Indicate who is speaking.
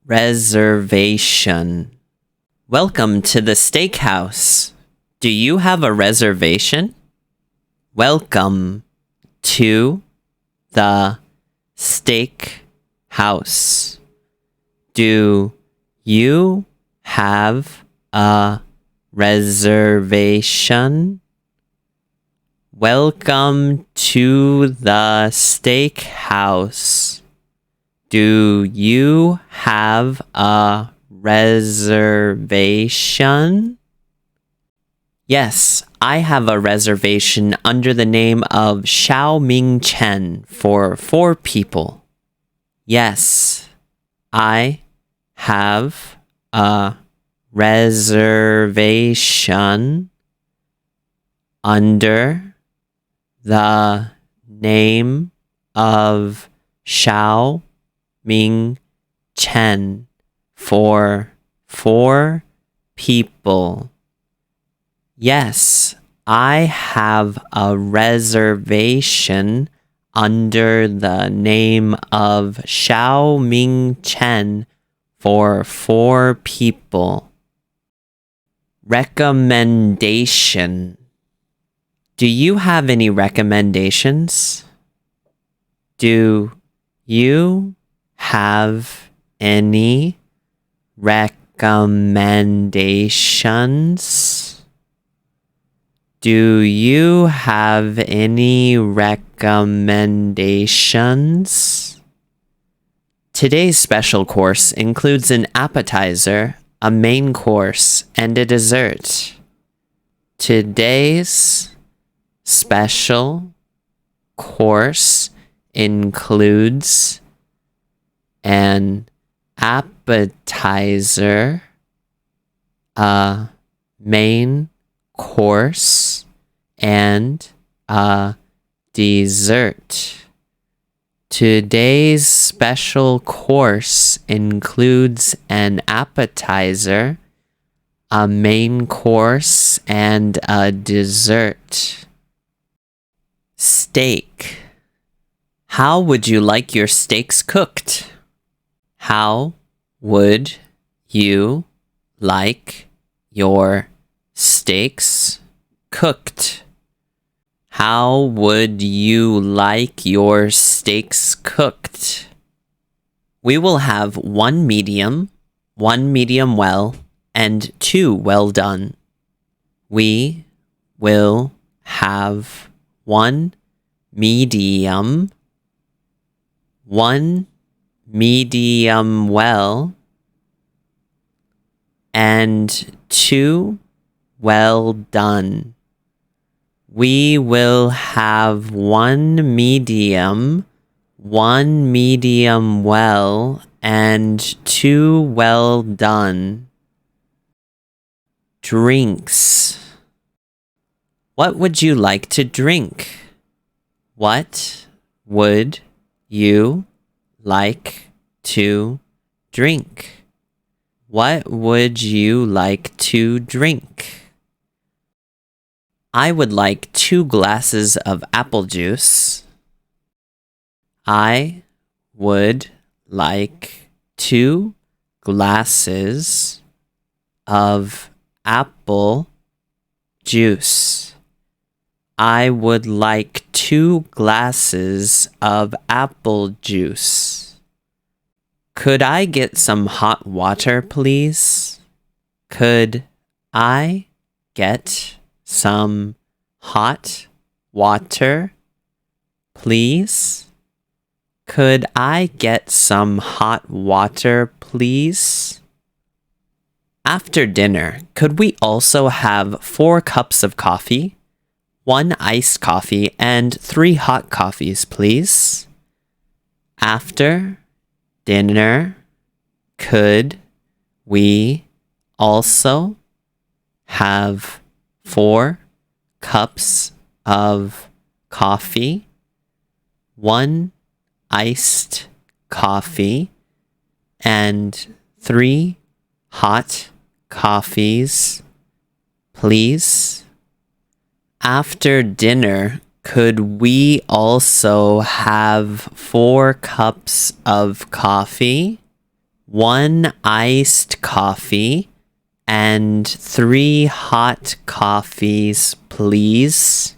Speaker 1: reservation. Welcome to the steakhouse. Do you have a reservation? Welcome to the steakhouse. Do you have a reservation? Welcome to the steakhouse. Do you have a reservation? Yes, I have a reservation under the name of Xiao Ming Chen for 4 people. Yes, I have a reservation under the name of Xiao Ming Chen for 4 people. Yes, I have a reservation under the name of Xiao Ming Chen for 4 people. Recommendation. Do you have any recommendations? Do you have any recommendations? Do you have any recommendations? Today's special course includes an appetizer, a main course, and a dessert. Today's special course includes an appetizer, a main course, and a dessert. Today's special course includes an appetizer, a main course, and a dessert. Steak. How would you like your steaks cooked? How would you like your steaks cooked? How would you like your steaks cooked? We will have 1 medium, 1 medium well, and 2 well done. We will have 1 medium, 1 medium well, and 2 well done. We will have 1 medium, 1 medium well, and 2 well done. Drinks. What would you like to drink? What would you like to drink? What would you like to drink? I would like 2 glasses of apple juice. I would like 2 glasses of apple juice. I would like 2 glasses of apple juice. Could I get some hot water, please? Could I get some hot water, please? Could I get some hot water, please? After dinner, could we also have 4 cups of coffee, 1 iced coffee, and 3 hot coffees, please? After dinner, could we also have 4 cups of coffee, 1 iced coffee, and 3 hot coffees, please? After dinner, could we also have 4 cups of coffee, 1 iced coffee and 3 hot coffees, please.